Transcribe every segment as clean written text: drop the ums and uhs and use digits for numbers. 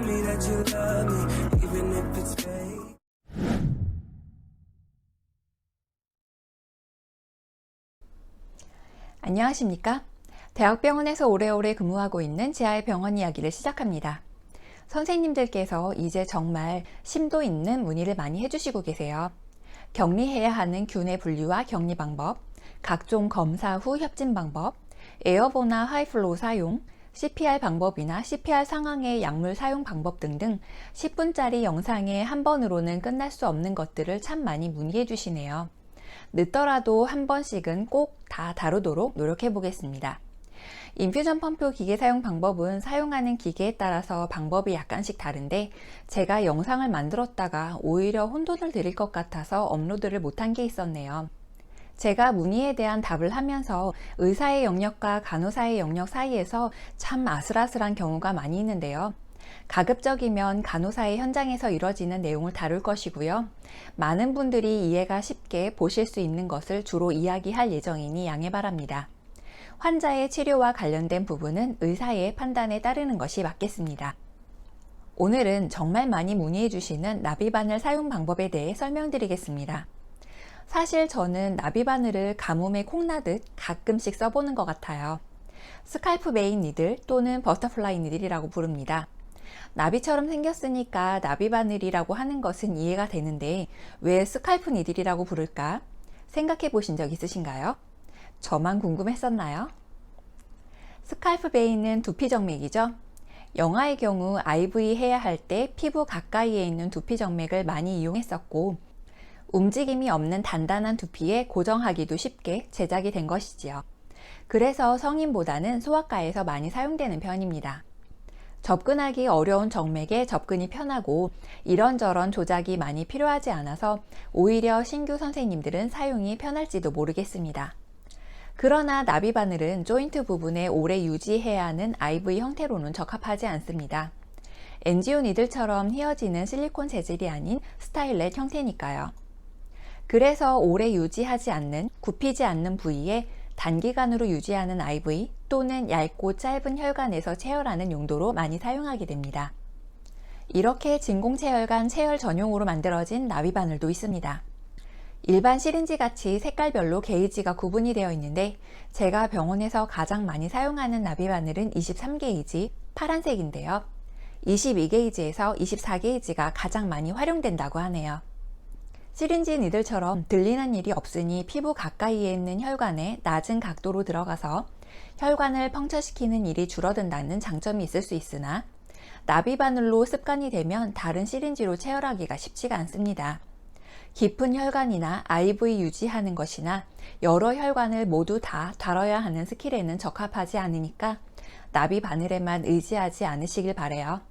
me that you love me, even if it's fake. 안녕하십니까? 대학병원에서 오래오래 근무하고 있는 지하의 병원 이야기를 시작합니다. 선생님들께서 이제 정말 심도 있는 문의를 많이 해주시고 계세요. 격리해야 하는 균의 분류와 격리 방법, 각종 검사 후 협진 방법, 에어보나 하이플로우 사용, CPR 방법이나 CPR 상황의 약물 사용 방법 등등 10분짜리 영상에 한 번으로는 끝날 수 없는 것들을 참 많이 문의해 주시네요. 늦더라도 한 번씩은 꼭 다 다루도록 노력해 보겠습니다. 인퓨전 펌프 기계 사용 방법은 사용하는 기계에 따라서 방법이 약간씩 다른데 제가 영상을 만들었다가 오히려 혼돈을 드릴 것 같아서 업로드를 못한 게 있었네요. 제가 문의에 대한 답을 하면서 의사의 영역과 간호사의 영역 사이에서 참 아슬아슬한 경우가 많이 있는데요. 가급적이면 간호사의 현장에서 이뤄지는 내용을 다룰 것이고요. 많은 분들이 이해가 쉽게 보실 수 있는 것을 주로 이야기할 예정이니 양해 바랍니다. 환자의 치료와 관련된 부분은 의사의 판단에 따르는 것이 맞겠습니다. 오늘은 정말 많이 문의해 주시는 나비바늘 사용 방법에 대해 설명드리겠습니다. 사실 저는 나비바늘을 가뭄에 콩나듯 가끔씩 써보는 것 같아요. 스칼프 메인 니들 또는 버터플라이 니들이라고 부릅니다. 나비처럼 생겼으니까 나비바늘이라고 하는 것은 이해가 되는데 왜 스칼프 니들이라고 부를까? 생각해 보신 적 있으신가요? 저만 궁금했었나요? 스칼프 베인은 두피 정맥이죠. 영아의 경우 IV 해야 할 때 피부 가까이에 있는 두피 정맥을 많이 이용했었고 움직임이 없는 단단한 두피에 고정하기도 쉽게 제작이 된 것이지요. 그래서 성인보다는 소아과에서 많이 사용되는 편입니다. 접근하기 어려운 정맥에 접근이 편하고 이런저런 조작이 많이 필요하지 않아서 오히려 신규 선생님들은 사용이 편할지도 모르겠습니다. 그러나 나비바늘은 조인트 부분에 오래 유지해야 하는 IV 형태로는 적합하지 않습니다. 엔지오 니들처럼 휘어지는 실리콘 재질이 아닌 스타일렛 형태니까요. 그래서 오래 유지하지 않는, 굽히지 않는 부위에 단기간으로 유지하는 IV 또는 얇고 짧은 혈관에서 체열하는 용도로 많이 사용하게 됩니다. 이렇게 진공체혈관 체열 전용으로 만들어진 나비바늘도 있습니다. 일반 시린지 같이 색깔별로 게이지가 구분이 되어 있는데 제가 병원에서 가장 많이 사용하는 나비바늘은 23게이지 파란색인데요. 22게이지에서 24게이지가 가장 많이 활용된다고 하네요. 시린지 니들처럼 들리는 일이 없으니 피부 가까이에 있는 혈관에 낮은 각도로 들어가서 혈관을 펑처시키는 일이 줄어든다는 장점이 있을 수 있으나 나비바늘로 습관이 되면 다른 시린지로 체열하기가 쉽지가 않습니다. 깊은 혈관이나 IV 유지하는 것이나 여러 혈관을 모두 다 다뤄야 하는 스킬에는 적합하지 않으니까 나비바늘에만 의지하지 않으시길 바래요.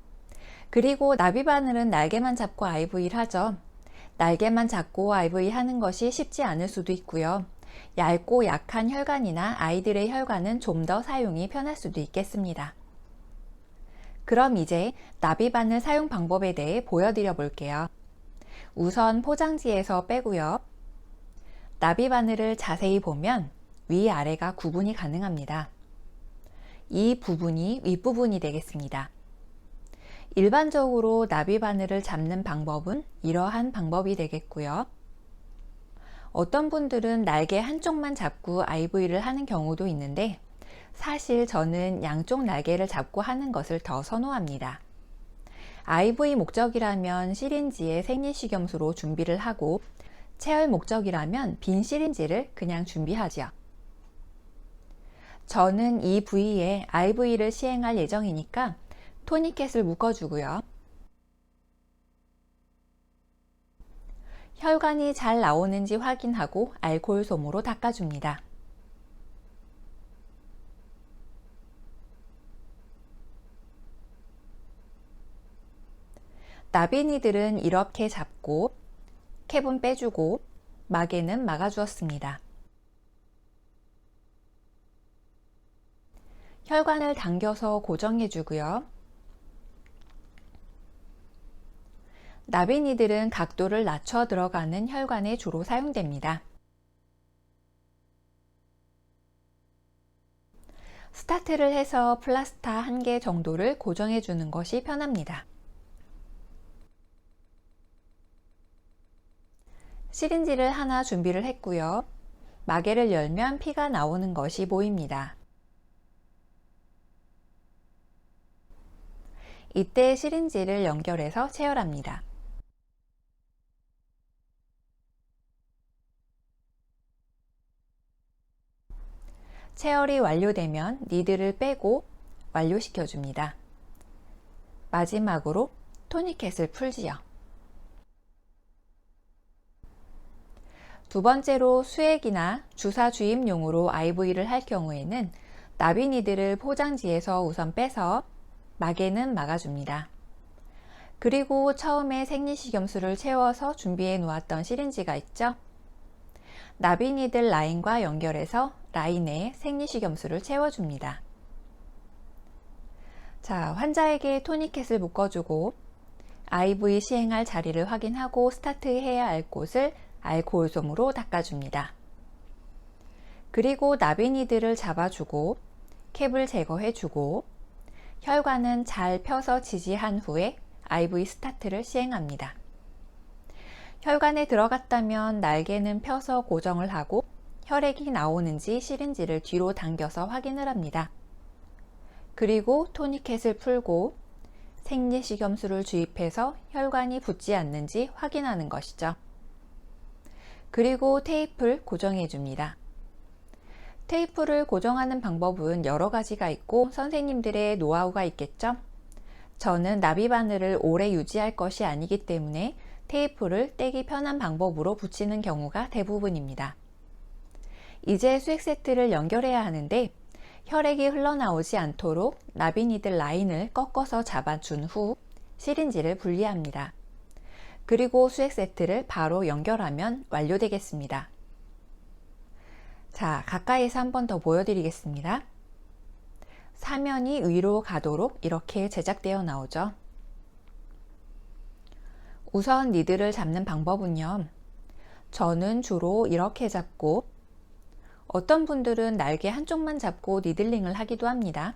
그리고 나비바늘은 날개만 잡고 IV를 하죠. 날개만 잡고 IV 하는 것이 쉽지 않을 수도 있고요. 얇고 약한 혈관이나 아이들의 혈관은 좀 더 사용이 편할 수도 있겠습니다. 그럼 이제 나비바늘 사용 방법에 대해 보여드려 볼게요. 우선 포장지에서 빼고요. 나비바늘을 자세히 보면 위아래가 구분이 가능합니다. 이 부분이 윗부분이 되겠습니다. 일반적으로 나비바늘을 잡는 방법은 이러한 방법이 되겠고요. 어떤 분들은 날개 한쪽만 잡고 IV를 하는 경우도 있는데 사실 저는 양쪽 날개를 잡고 하는 것을 더 선호합니다. IV 목적이라면 시린지에 생리식염수로 준비를 하고 체열 목적이라면 빈 시린지를 그냥 준비하죠. 저는 이 부위에 IV를 시행할 예정이니까 토니켓을 묶어주고요. 혈관이 잘 나오는지 확인하고 알코올 솜으로 닦아줍니다. 나비니들은 이렇게 잡고 캡은 빼주고 막에는 막아주었습니다. 혈관을 당겨서 고정해주고요. 나비니들은 각도를 낮춰 들어가는 혈관에 주로 사용됩니다. 스타트를 해서 플라스타 1개 정도를 고정해 주는 것이 편합니다. 시린지를 하나 준비를 했고요. 마개를 열면 피가 나오는 것이 보입니다. 이때 시린지를 연결해서 체열합니다. 체열이 완료되면 니들을 빼고 완료시켜 줍니다. 마지막으로 토니켓을 풀지요. 두 번째로 수액이나 주사 주입용으로 IV를 할 경우에는 나비 니들을 포장지에서 우선 빼서 마개는 막아줍니다. 그리고 처음에 생리식염수를 채워서 준비해 놓았던 시린지가 있죠. 나비 니들 라인과 연결해서 라인에 생리식염수를 채워줍니다. 자, 환자에게 토니켓을 묶어주고 IV 시행할 자리를 확인하고 스타트해야 할 곳을 알코올솜으로 닦아줍니다. 그리고 나비 니들을 잡아주고 캡을 제거해주고 혈관은 잘 펴서 지지한 후에 IV 스타트를 시행합니다. 혈관에 들어갔다면 날개는 펴서 고정을 하고 혈액이 나오는지 시린지를 뒤로 당겨서 확인을 합니다. 그리고 토니켓을 풀고 생리식염수를 주입해서 혈관이 붓지 않는지 확인하는 것이죠. 그리고 테이프를 고정해 줍니다. 테이프를 고정하는 방법은 여러 가지가 있고 선생님들의 노하우가 있겠죠. 저는 나비 바늘을 오래 유지할 것이 아니기 때문에 테이프를 떼기 편한 방법으로 붙이는 경우가 대부분입니다. 이제 수액 세트를 연결해야 하는데 혈액이 흘러나오지 않도록 나비 니들 라인을 꺾어서 잡아준 후 시린지를 분리합니다. 그리고 수액 세트를 바로 연결하면 완료되겠습니다. 자, 가까이서 한 번 더 보여드리겠습니다. 사면이 위로 가도록 이렇게 제작되어 나오죠. 우선 니들을 잡는 방법은요. 저는 주로 이렇게 잡고 어떤 분들은 날개 한쪽만 잡고 니들링을 하기도 합니다.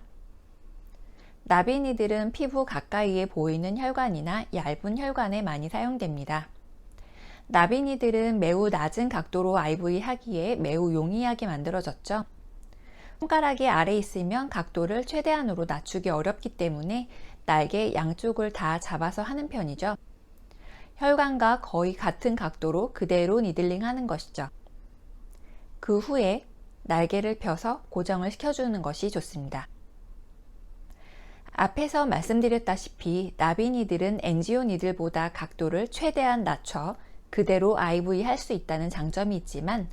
나비 니들은 피부 가까이에 보이는 혈관이나 얇은 혈관에 많이 사용됩니다. 나비 니들은 매우 낮은 각도로 IV 하기에 매우 용이하게 만들어졌죠. 손가락이 아래 있으면 각도를 최대한으로 낮추기 어렵기 때문에 날개 양쪽을 다 잡아서 하는 편이죠. 혈관과 거의 같은 각도로 그대로 니들링 하는 것이죠. 그 후에 날개를 펴서 고정을 시켜주는 것이 좋습니다. 앞에서 말씀드렸다시피 나비 니들은 엔지오 니들보다 각도를 최대한 낮춰 그대로 IV 할 수 있다는 장점이 있지만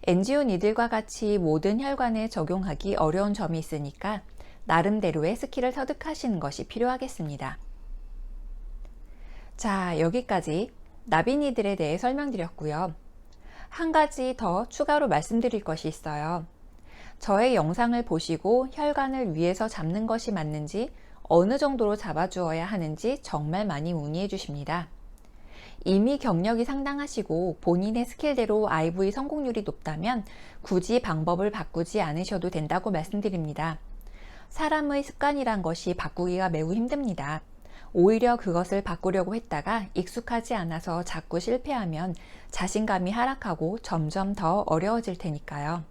엔지오 니들과 같이 모든 혈관에 적용하기 어려운 점이 있으니까 나름대로의 스킬을 터득하시는 것이 필요하겠습니다. 자, 여기까지 나비 니들에 대해 설명드렸고요. 한 가지 더 추가로 말씀드릴 것이 있어요. 저의 영상을 보시고 혈관을 위에서 잡는 것이 맞는지 어느 정도로 잡아주어야 하는지 정말 많이 문의해 주십니다. 이미 경력이 상당하시고 본인의 스킬대로 IV 성공률이 높다면 굳이 방법을 바꾸지 않으셔도 된다고 말씀드립니다. 사람의 습관이란 것이 바꾸기가 매우 힘듭니다. 오히려 그것을 바꾸려고 했다가 익숙하지 않아서 자꾸 실패하면 자신감이 하락하고 점점 더 어려워질 테니까요.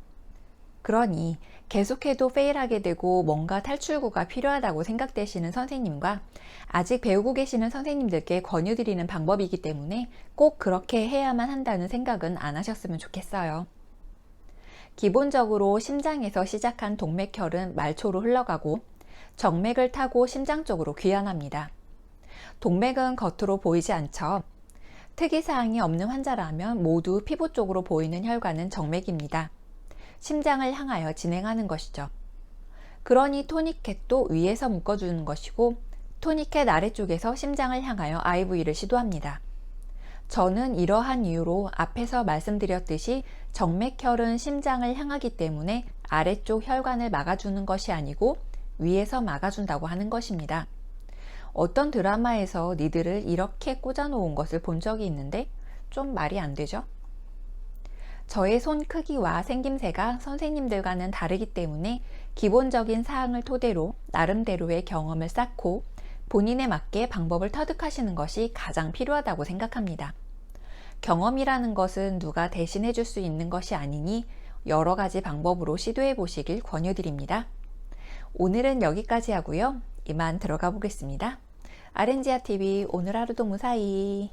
그러니 계속해도 페일하게 되고 뭔가 탈출구가 필요하다고 생각되시는 선생님과 아직 배우고 계시는 선생님들께 권유드리는 방법이기 때문에 꼭 그렇게 해야만 한다는 생각은 안 하셨으면 좋겠어요. 기본적으로 심장에서 시작한 동맥혈은 말초로 흘러가고 정맥을 타고 심장 쪽으로 귀환합니다. 동맥은 겉으로 보이지 않죠. 특이사항이 없는 환자라면 모두 피부 쪽으로 보이는 혈관은 정맥입니다. 심장을 향하여 진행하는 것이죠. 그러니 토니켓도 위에서 묶어주는 것이고 토니켓 아래쪽에서 심장을 향하여 IV를 시도합니다. 저는 이러한 이유로 앞에서 말씀드렸듯이 정맥혈은 심장을 향하기 때문에 아래쪽 혈관을 막아주는 것이 아니고 위에서 막아준다고 하는 것입니다. 어떤 드라마에서 니들을 이렇게 꽂아 놓은 것을 본 적이 있는데 좀 말이 안 되죠? 저의 손 크기와 생김새가 선생님들과는 다르기 때문에 기본적인 사항을 토대로 나름대로의 경험을 쌓고 본인에 맞게 방법을 터득하시는 것이 가장 필요하다고 생각합니다. 경험이라는 것은 누가 대신해 줄 수 있는 것이 아니니 여러 가지 방법으로 시도해 보시길 권유드립니다. 오늘은 여기까지 하고요. 이만 들어가 보겠습니다. 아렌지아TV 오늘 하루도 무사히.